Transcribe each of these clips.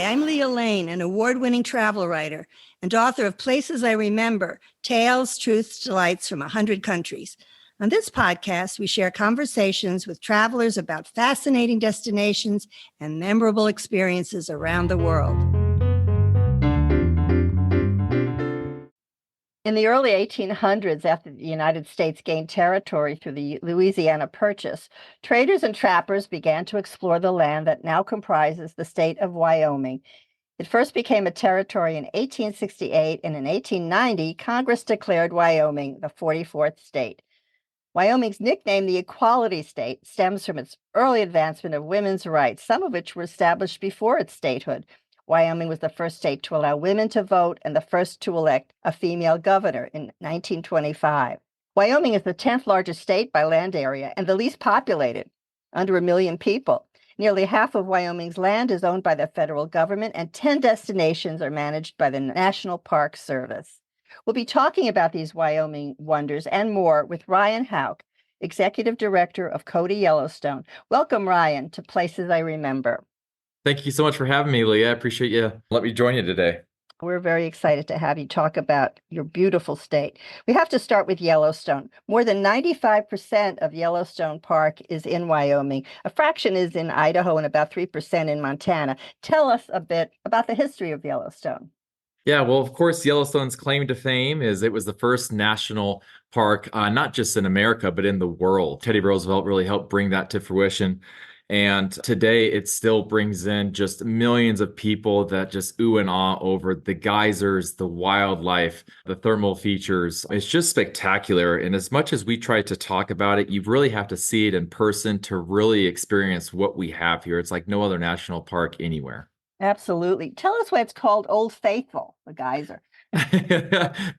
I'm Leah Lane, an award-winning travel writer and author of Places I Remember, Tales, Truths, Delights from 100 Countries. On this podcast, we share conversations with travelers about fascinating destinations and memorable experiences around the world. In the early 1800s, after the United States gained territory through the Louisiana Purchase, traders and trappers began to explore the land that now comprises the state of Wyoming. It first became a territory in 1868, and in 1890, Congress declared Wyoming the 44th state. Wyoming's nickname, the Equality State, stems from its early advancement of women's rights, some of which were established before its statehood. Wyoming was the first state to allow women to vote and the first to elect a female governor in 1925. Wyoming is the 10th largest state by land area and the least populated, under 1 million people. Nearly half of Wyoming's land is owned by the federal government, and 10 destinations are managed by the National Park Service. We'll be talking about these Wyoming wonders and more with Ryan Hauck, Executive Director of Cody Yellowstone. Welcome, Ryan, to Places I Remember. Thank you so much for having me, Leah. I appreciate you letting me join you today. We're very excited to have you talk about your beautiful state. We have to start with Yellowstone. More than 95% of Yellowstone Park is in Wyoming. A fraction is in Idaho and about 3% in Montana. Tell us a bit about the history of Yellowstone. Yeah, well, of course, Yellowstone's claim to fame is it was the first national park, not just in America, but in the world. Teddy Roosevelt really helped bring that to fruition. And today it still brings in just millions of people that just ooh and ah over the geysers, the wildlife, the thermal features. It's just spectacular. And as much as we try to talk about it, you really have to see it in person to really experience what we have here. It's like no other national park anywhere. Absolutely. Tell us why it's called Old Faithful, the geyser.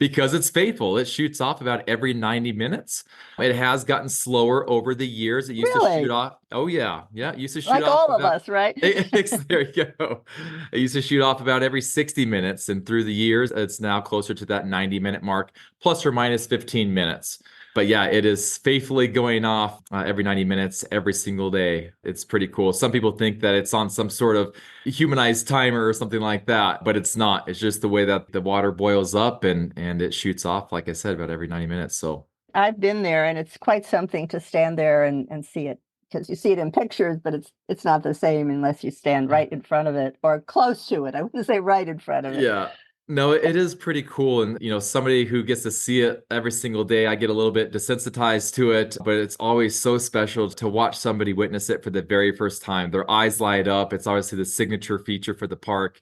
Because it's faithful. It shoots off about every 90 minutes. It has gotten slower over the years. It used to shoot off. Oh, yeah. Yeah. It used to shoot like off. Like all of us, right? There you go. It used to shoot off about every 60 minutes. And through the years, it's now closer to that 90-minute mark, plus or minus 15 minutes. But yeah, it is faithfully going off every 90 minutes, every single day. It's pretty cool. Some people think that it's on some sort of humanized timer or something like that, but it's not. It's just the way that the water boils up and it shoots off, like I said, about every 90 minutes. So I've been there, and it's quite something to stand there and see it, because you see it in pictures, but it's not the same unless you stand right in front of it or close to it. I wouldn't say right in front of it. Yeah. No, it is pretty cool. And, somebody who gets to see it every single day, I get a little bit desensitized to it, but it's always so special to watch somebody witness it for the very first time. Their eyes light up. It's obviously the signature feature for the park.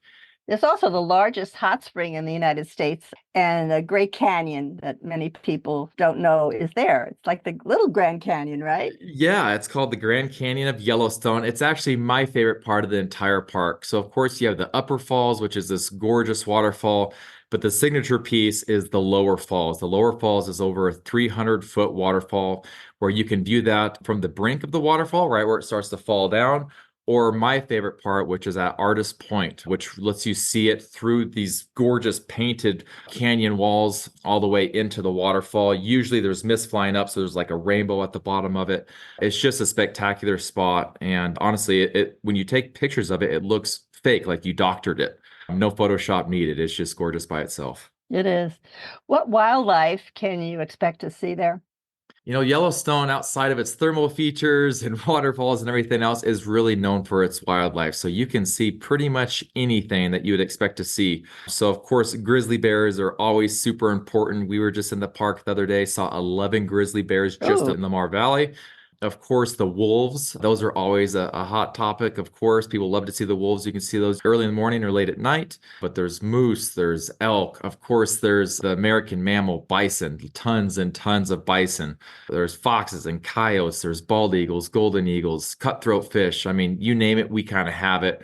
It's also the largest hot spring in the United States, and a Great Canyon that many people don't know is there. It's like the little Grand Canyon, right? Yeah, it's called the Grand Canyon of Yellowstone. It's actually my favorite part of the entire park. So, of course, you have the Upper Falls, which is this gorgeous waterfall, but the signature piece is the Lower Falls. The Lower Falls is over a 300-foot waterfall where you can view that from the brink of the waterfall, right where it starts to fall down, or my favorite part, which is at Artist Point, which lets you see it through these gorgeous painted canyon walls all the way into the waterfall. Usually there's mist flying up, so there's like a rainbow at the bottom of it. It's just a spectacular spot. And honestly, it when you take pictures of it, it looks fake, like you doctored it. No Photoshop needed. It's just gorgeous by itself. It is. What wildlife can you expect to see there? Yellowstone, outside of its thermal features and waterfalls and everything else, is really known for its wildlife. So you can see pretty much anything that you would expect to see. So, of course, grizzly bears are always super important. We were just in the park the other day, saw 11 grizzly bears just in the Lamar Valley. Of course, the wolves, those are always a hot topic. Of course, people love to see the wolves. You can see those early in the morning or late at night. But there's moose, there's elk. Of course, there's the American mammal, bison, tons and tons of bison. There's foxes and coyotes. There's bald eagles, golden eagles, cutthroat fish. I mean, you name it, we kind of have it.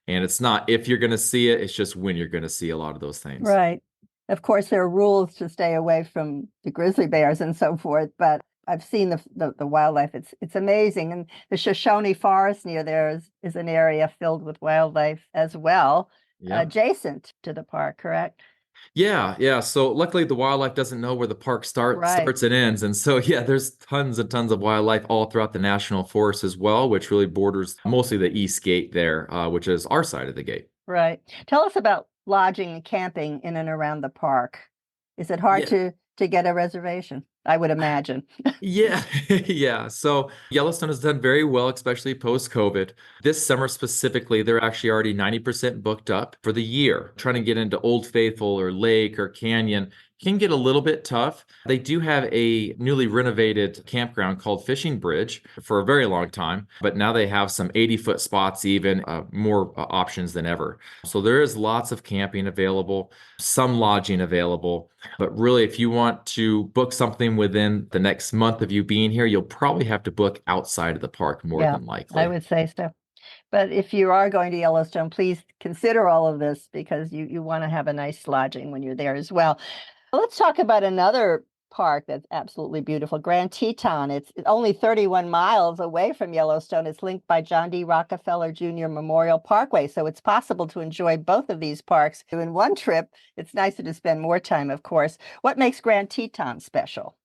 And it's not if you're going to see it, it's just when you're going to see a lot of those things. Right. Of course, there are rules to stay away from the grizzly bears and so forth, but I've seen the wildlife. It's amazing. And the Shoshone Forest near there is an area filled with wildlife as well, adjacent to the park, correct? Yeah. So luckily the wildlife doesn't know where the park starts and ends. And so, there's tons and tons of wildlife all throughout the national forest as well, which really borders mostly the east gate there, which is our side of the gate. Right. Tell us about lodging and camping in and around the park. Is it hard Yeah. to get a reservation? I would imagine. Yeah, yeah. So Yellowstone has done very well, especially post-COVID. This summer specifically, they're actually already 90% booked up for the year. Trying to get into Old Faithful or Lake or Canyon can get a little bit tough. They do have a newly renovated campground called Fishing Bridge for a very long time, but now they have some 80-foot spots, even more options than ever. So there is lots of camping available, some lodging available. But really, if you want to book something within the next month of you being here, you'll probably have to book outside of the park more Yeah, than I likely. would say so. But if you are going to Yellowstone, please consider all of this because you want to have a nice lodging when you're there as well. Let's talk about another park that's absolutely beautiful, Grand Teton. It's only 31 miles away from Yellowstone. It's linked by John D. Rockefeller Jr. Memorial Parkway. So it's possible to enjoy both of these parks in one trip. It's nicer to spend more time, of course. What makes Grand Teton special?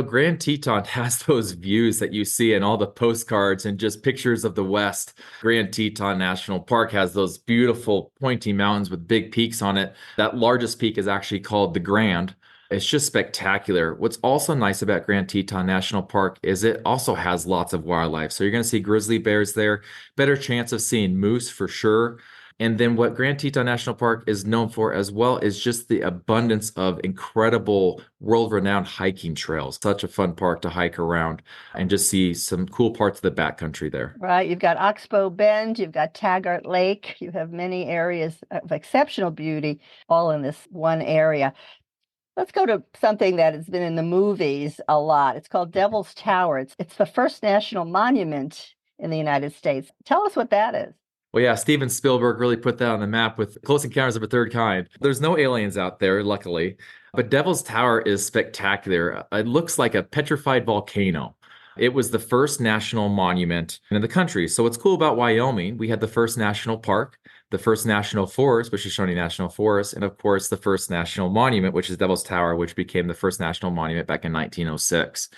Grand Teton has those views that you see in all the postcards and just pictures of the West. Grand Teton National Park has those beautiful pointy mountains with big peaks on it. That largest peak is actually called the Grand. It's just spectacular. What's also nice about Grand Teton National Park is it also has lots of wildlife. So you're going to see grizzly bears there, better chance of seeing moose for sure. And then what Grand Teton National Park is known for as well is just the abundance of incredible world-renowned hiking trails. Such a fun park to hike around and just see some cool parts of the backcountry there. Right. You've got Oxbow Bend, you've got Taggart Lake, you have many areas of exceptional beauty all in this one area. Let's go to something that has been in the movies a lot. It's called Devil's Tower. It's the first national monument in the United States. Tell us what that is. Well, yeah, Steven Spielberg really put that on the map with Close Encounters of a Third Kind. There's no aliens out there, luckily, but Devil's Tower is spectacular. It looks like a petrified volcano. It was the first national monument in the country. So what's cool about Wyoming, we had the first national park, the first national forest, which is Shoshone National Forest, and of course the first national monument, which is Devil's Tower, which became the first national monument back in 1906.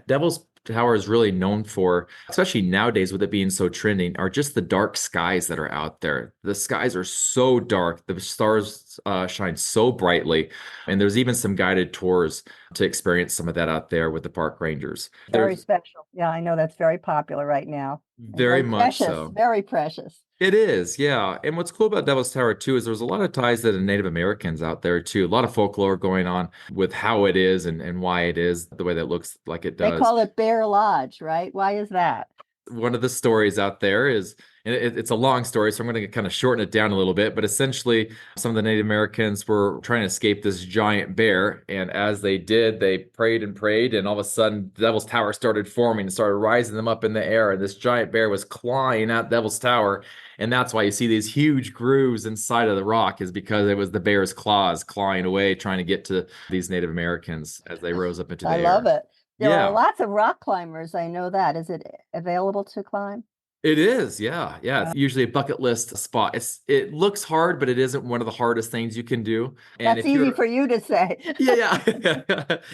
Devil's Tower is really known for, especially nowadays with it being so trending, are just the dark skies that are out there. The skies are so dark, the stars shine so brightly, and there's even some guided tours to experience some of that out there with the park rangers. Very special. Yeah, I know that's very popular right now. And Very much precious, so. very precious. It is, yeah. And what's cool about Devil's Tower too is there's a lot of ties to the Native Americans out there too. A lot of folklore going on with how it is and why it is the way that it looks like it does. They call it Bear Lodge, right? Why is that? One of the stories out there is, and it's a long story, so I'm going to kind of shorten it down a little bit, but essentially some of the Native Americans were trying to escape this giant bear, and as they did, they prayed and prayed, and all of a sudden Devil's Tower started forming and started rising them up in the air, and this giant bear was clawing at Devil's Tower, and that's why you see these huge grooves inside of the rock, is because it was the bear's claws clawing away, trying to get to these Native Americans as they rose up into the air. I love it. There Yeah. are lots of rock climbers. I know that. Is it available to climb? It is, yeah. It's usually a bucket list spot. It looks hard, but it isn't one of the hardest things you can do. And That's easy for you to say. yeah.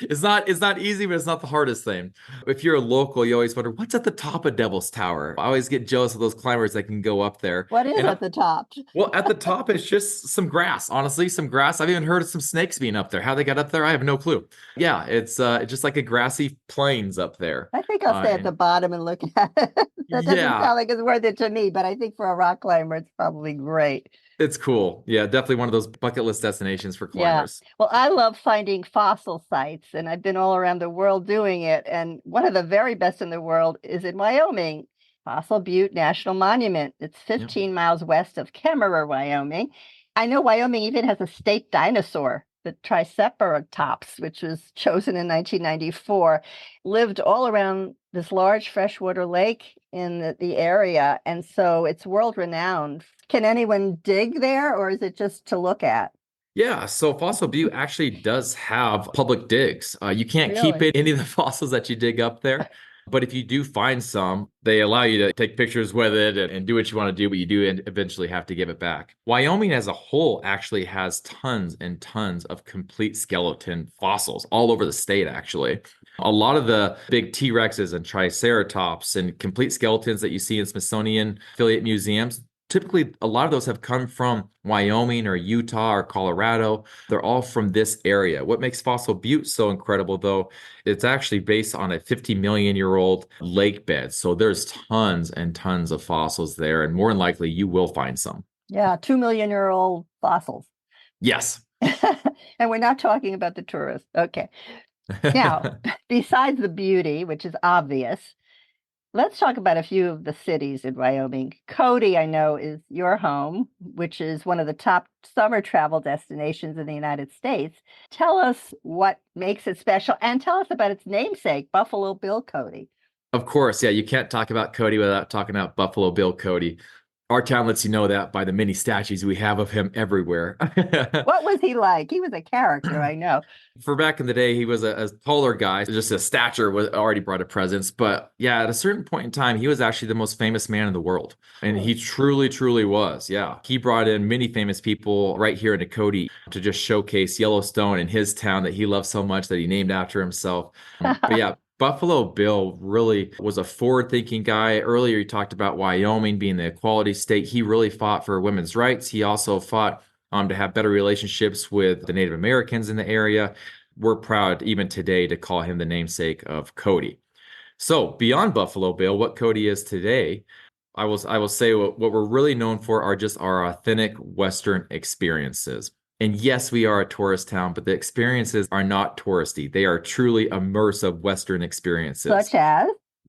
It's not easy, but it's not the hardest thing. If you're a local, you always wonder what's at the top of Devil's Tower. I always get jealous of those climbers that can go up there. What is at the top? Well, at the top it's just some grass. Honestly, some grass. I've even heard of some snakes being up there. How they got up there, I have no clue. Yeah, it's just like a grassy plains up there. I think I'll stay at the bottom and look at it. That doesn't sound like it's worth it to me, but I think for a rock climber, it's probably great. It's cool. Yeah, definitely one of those bucket list destinations for climbers. Yeah. Well, I love finding fossil sites, and I've been all around the world doing it. And one of the very best in the world is in Wyoming, Fossil Butte National Monument. It's 15 miles west of Kemmerer, Wyoming. I know Wyoming even has a state dinosaur, the Triceratops, which was chosen in 1994, lived all around this large freshwater lake in the area. And so it's world renowned. Can anyone dig there, or is it just to look at? Yeah, so Fossil Butte actually does have public digs. You can't keep any of the fossils that you dig up there. But if you do find some, they allow you to take pictures with it and do what you want to do, but you do eventually have to give it back. Wyoming as a whole actually has tons and tons of complete skeleton fossils all over the state, actually. A lot of the big T-Rexes and Triceratops and complete skeletons that you see in Smithsonian affiliate museums, Typically, a lot of those have come from Wyoming or Utah or Colorado. They're all from this area. What makes Fossil Butte so incredible, though, it's actually based on a 50-million-year-old lake bed. So there's tons and tons of fossils there, and more than likely you will find some. Yeah, 2 million-year-old fossils. Yes. And we're not talking about the tourists. Okay. Now, besides the beauty, which is obvious, let's talk about a few of the cities in Wyoming. Cody, I know, is your home, which is one of the top summer travel destinations in the United States. Tell us what makes it special and tell us about its namesake, Buffalo Bill Cody. Of course, yeah, you can't talk about Cody without talking about Buffalo Bill Cody. Our town lets you know that by the many statues we have of him everywhere. What was he like? He was a character, I know. For back in the day, he was a taller guy. Just his stature was already brought a presence. But yeah, at a certain point in time, he was actually the most famous man in the world. And he truly, truly was. Yeah. He brought in many famous people right here into Cody to just showcase Yellowstone and his town that he loved so much that he named after himself. But yeah, Buffalo Bill really was a forward-thinking guy. Earlier, you talked about Wyoming being the equality state. He really fought for women's rights. He also fought to have better relationships with the Native Americans in the area. We're proud even today to call him the namesake of Cody. So beyond Buffalo Bill, what Cody is today, I will say what we're really known for are just our authentic Western experiences. And yes, we are a tourist town, but the experiences are not touristy. They are truly immersive Western experiences.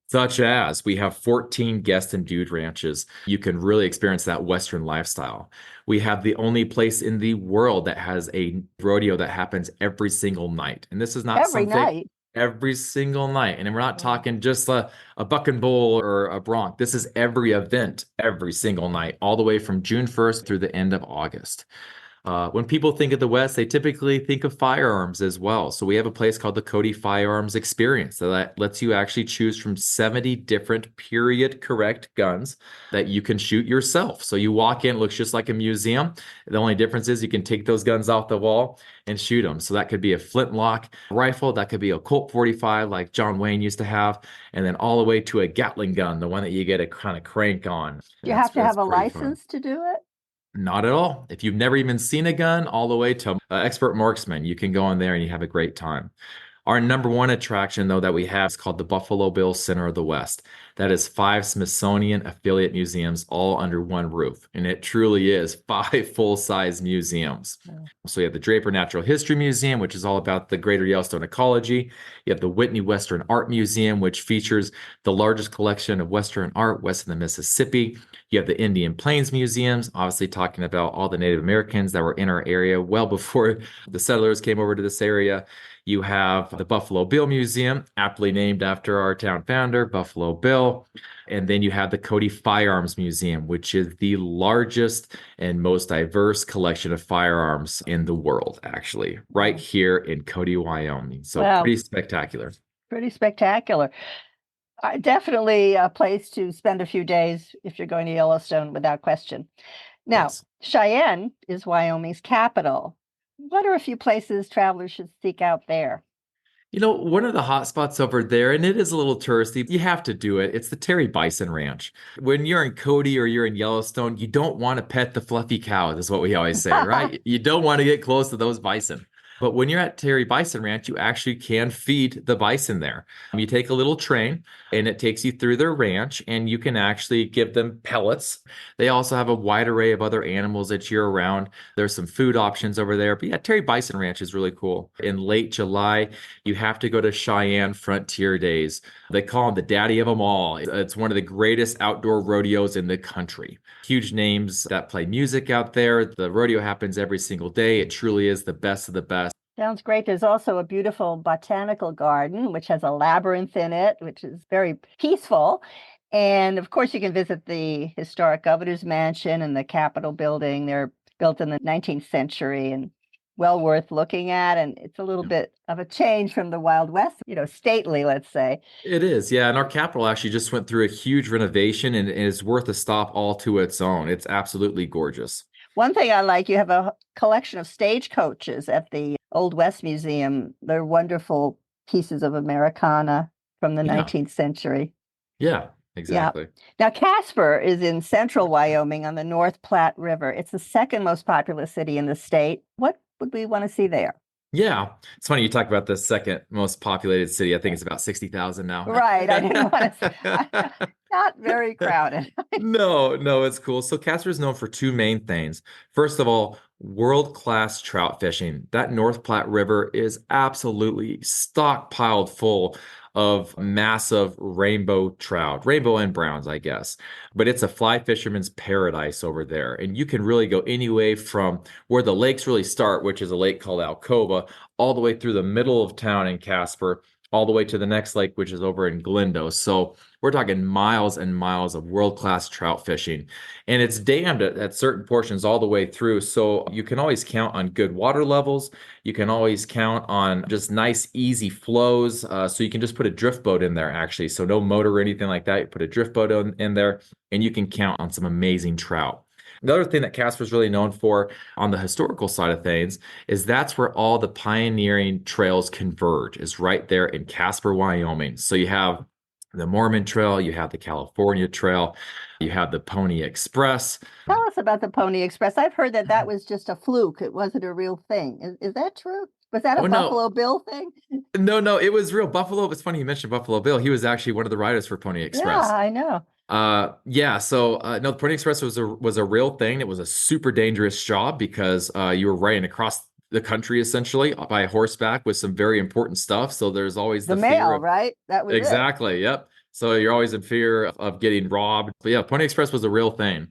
Such as we have 14 guest and dude ranches. You can really experience that Western lifestyle. We have the only place in the world that has a rodeo that happens every single night. And this is not every night. Every single night. And we're not talking just a buck and bull or a bronc. This is every event, every single night, all the way from June 1st through the end of August. When people think of the West, they typically think of firearms as well. So we have a place called the Cody Firearms Experience that lets you actually choose from 70 different period correct guns that you can shoot yourself. So you walk in, it looks just like a museum. The only difference is you can take those guns off the wall and shoot them. So that could be a flintlock rifle, that could be a Colt 45 like John Wayne used to have, and then all the way to a Gatling gun, the one that you get a kind of crank on. Do you have to have a license to do it? Not at all. If you've never even seen a gun, all the way to expert marksman, you can go in there and you have a great time. Our number one attraction, though, that we have is called the Buffalo Bill Center of the West. That is 5 Smithsonian affiliate museums all under one roof. And it truly is 5 full-size museums. Oh. So you have the Draper Natural History Museum, which is all about the greater Yellowstone ecology. You have the Whitney Western Art Museum, which features the largest collection of Western art west of the Mississippi. You have the Indian Plains Museums, obviously talking about all the Native Americans that were in our area well before the settlers came over to this area. You have the Buffalo Bill Museum, aptly named after our town founder, Buffalo Bill. And then you have the Cody Firearms Museum, which is the largest and most diverse collection of firearms in the world, actually, right here in Cody, Wyoming. So wow. Pretty spectacular. Pretty spectacular. Definitely a place to spend a few days if you're going to Yellowstone, without question. Now, yes. Cheyenne is Wyoming's capital. What are a few places travelers should seek out there? You know, one of the hot spots over there, and it is a little touristy, you have to do it. It's the Terry Bison Ranch. When you're in Cody or you're in Yellowstone, you don't want to pet the fluffy cows, is what we always say, right? You don't want to get close to those bison. But when you're at Terry Bison Ranch, you actually can feed the bison there. You take a little train and it takes you through their ranch and you can actually give them pellets. They also have a wide array of other animals that year round. There's some food options over there. But yeah, Terry Bison Ranch is really cool. In late July, you have to go to Cheyenne Frontier Days. They call him the daddy of them all. It's one of the greatest outdoor rodeos in the country. Huge names that play music out there. The rodeo happens every single day. It truly is the best of the best. Sounds great. There's also a beautiful botanical garden, which has a labyrinth in it, which is very peaceful. And of course, you can visit the historic governor's mansion and the Capitol building. They're built in the 19th century and well worth looking at. And it's a little bit of a change from the Wild West, stately, let's say. It is, yeah. And our Capitol actually just went through a huge renovation and is worth a stop all to its own. It's absolutely gorgeous. One thing I like, you have a collection of stagecoaches at the Old West Museum. They're wonderful pieces of Americana from the 19th century. Yeah. exactly. Now, Casper is in central Wyoming on the North Platte River. It's the second most populous city in the state. What would we want to see there? Yeah, it's funny you talk about the second most populated city. I think it's about 60,000 now. Right. I didn't want to, not very crowded. No, it's cool. So Casper is known for two main things. First of all, world-class trout fishing. That North Platte River is absolutely stockpiled full of massive rainbow trout, rainbow and browns, I guess. But it's a fly fisherman's paradise over there. And you can really go any way from where the lakes really start, which is a lake called Alcova, all the way through the middle of town in Casper, all the way to the next lake, which is over in Glendo. So we're talking miles and miles of world-class trout fishing. And it's dammed at certain portions all the way through. So you can always count on good water levels. You can always count on just nice, easy flows. So you can just put a drift boat in there, actually. So no motor or anything like that. You put a drift boat in there, and you can count on some amazing trout. The other thing that Casper is really known for on the historical side of things is that's where all the pioneering trails converge, is right there in Casper, Wyoming. So you have the Mormon Trail, you have the California Trail, you have the Pony Express. Tell us about the Pony Express. I've heard that was just a fluke. It wasn't a real thing. Is that true? Was that a Buffalo Bill thing? No, it was real. Buffalo. It's funny you mentioned Buffalo Bill. He was actually one of the riders for Pony Express. Yeah, I know. No, the Pony Express was a real thing. It was a super dangerous job because you were riding across the country essentially by horseback with some very important stuff. So there's always the fear mail, of, right? That was exactly. Yep. So you're always in fear of getting robbed. But yeah, Pony Express was a real thing.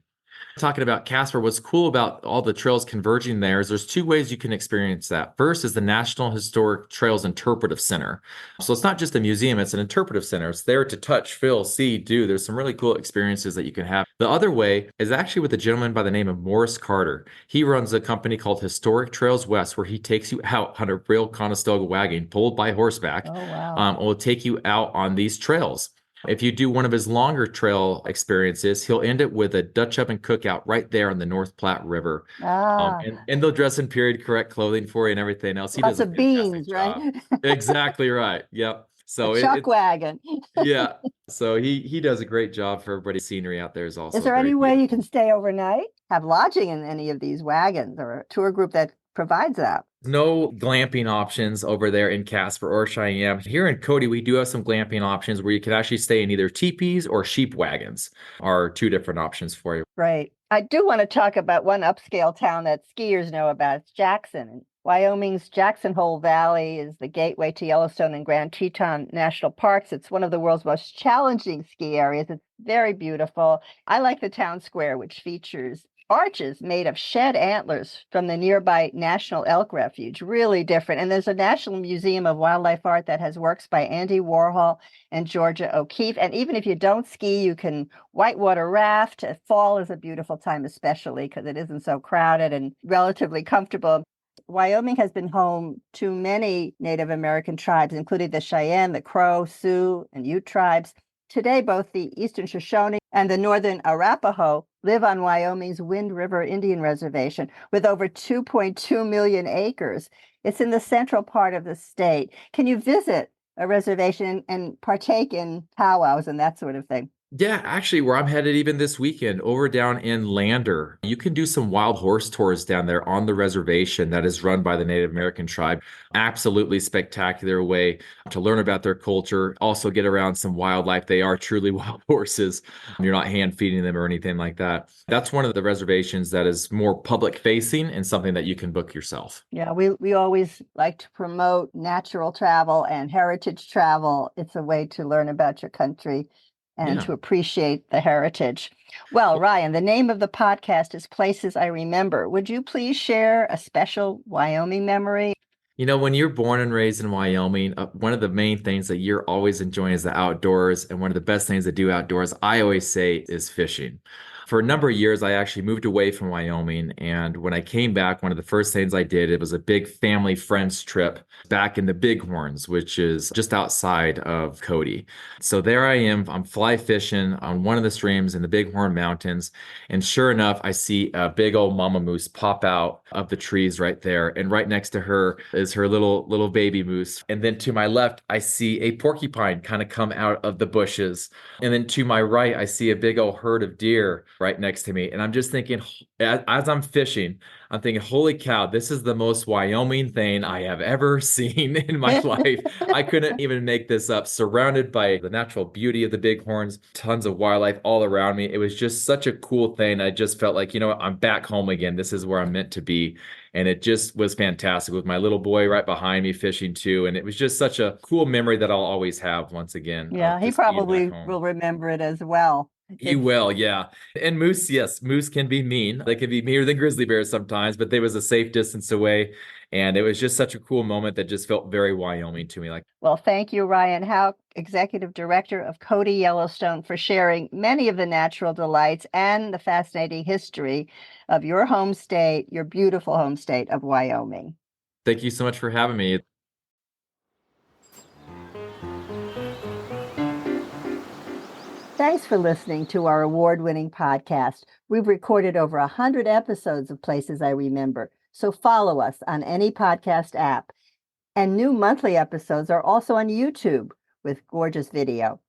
Talking about Casper, what's cool about all the trails converging there is there's two ways you can experience that. First is the National Historic Trails Interpretive Center. So it's not just a museum, it's an interpretive center. It's there to touch, feel, see, do. There's some really cool experiences that you can have. The other way is actually with a gentleman by the name of Morris Carter. He runs a company called Historic Trails West, where he takes you out on a real Conestoga wagon pulled by horseback. Oh, wow. Will take you out on these trails. If you do one of his longer trail experiences, he'll end it with a Dutch oven cookout right there on the North Platte River. And they'll dress in period correct clothing for you and everything else. He Lots does of beans, right? Exactly right. Yep. So a chuck wagon. Yeah. So he does a great job for everybody's scenery out there is also. Is there any way you can stay overnight? Have lodging in any of these wagons or a tour group that provides that? No glamping options over there in Casper or Cheyenne. Here in Cody, we do have some glamping options where you can actually stay in either teepees or sheep wagons are two different options for you. Right. I do want to talk about one upscale town that skiers know about. It's Jackson. Wyoming's Jackson Hole Valley is the gateway to Yellowstone and Grand Teton National Parks. It's one of the world's most challenging ski areas. It's very beautiful. I like the town square, which features arches made of shed antlers from the nearby National Elk Refuge. Really different. And there's a National Museum of Wildlife Art that has works by Andy Warhol and Georgia O'Keeffe. And even if you don't ski, you can whitewater raft. Fall is a beautiful time, especially because it isn't so crowded and relatively comfortable. Wyoming has been home to many Native American tribes, including the Cheyenne, the Crow, Sioux, and Ute tribes. Today, both the Eastern Shoshone and the Northern Arapaho live on Wyoming's Wind River Indian Reservation with over 2.2 million acres. It's in the central part of the state. Can you visit a reservation and partake in powwows and that sort of thing? Yeah, actually, where I'm headed even this weekend, over down in Lander, you can do some wild horse tours down there on the reservation that is run by the Native American tribe. Absolutely spectacular way to learn about their culture, also get around some wildlife. They are truly wild horses. You're not hand feeding them or anything like that. That's one of the reservations that is more public facing and something that you can book yourself. Yeah, we always like to promote natural travel and heritage travel. It's a way to learn about your country and to appreciate the heritage. Well, Ryan, the name of the podcast is Places I Remember. Would you please share a special Wyoming memory? You know, when you're born and raised in Wyoming, one of the main things that you're always enjoying is the outdoors. And one of the best things to do outdoors, I always say, is fishing. For a number of years, I actually moved away from Wyoming. And when I came back, one of the first things I did, it was a big family friends trip back in the Bighorns, which is just outside of Cody. So there I am, I'm fly fishing on one of the streams in the Bighorn Mountains. And sure enough, I see a big old mama moose pop out of the trees right there. And right next to her is her little baby moose. And then to my left, I see a porcupine kind of come out of the bushes. And then to my right, I see a big old herd of deer right next to me. And I'm just thinking, as I'm fishing, I'm thinking, holy cow, this is the most Wyoming thing I have ever seen in my life. I couldn't even make this up. Surrounded by the natural beauty of the Bighorns, tons of wildlife all around me. It was just such a cool thing. I just felt like, I'm back home again. This is where I'm meant to be. And it just was fantastic with my little boy right behind me fishing too. And it was just such a cool memory that I'll always have once again. Yeah, he probably will remember it as well. He will, yeah. And moose, yes, moose can be mean. They can be meaner than grizzly bears sometimes, but there was a safe distance away. And it was just such a cool moment that just felt very Wyoming to me. Well, thank you, Ryan Hauck, Executive Director of Cody Yellowstone, for sharing many of the natural delights and the fascinating history of your home state, your beautiful home state of Wyoming. Thank you so much for having me. Thanks for listening to our award-winning podcast. We've recorded over 100 episodes of Places I Remember, so follow us on any podcast app. And new monthly episodes are also on YouTube with gorgeous video.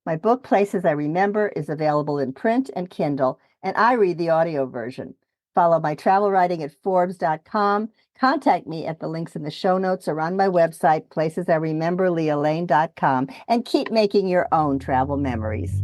My book, Places I Remember, is available in print and Kindle, and I read the audio version. Follow my travel writing at Forbes.com. Contact me at the links in the show notes or on my website, placesirememberlealane.com, and keep making your own travel memories.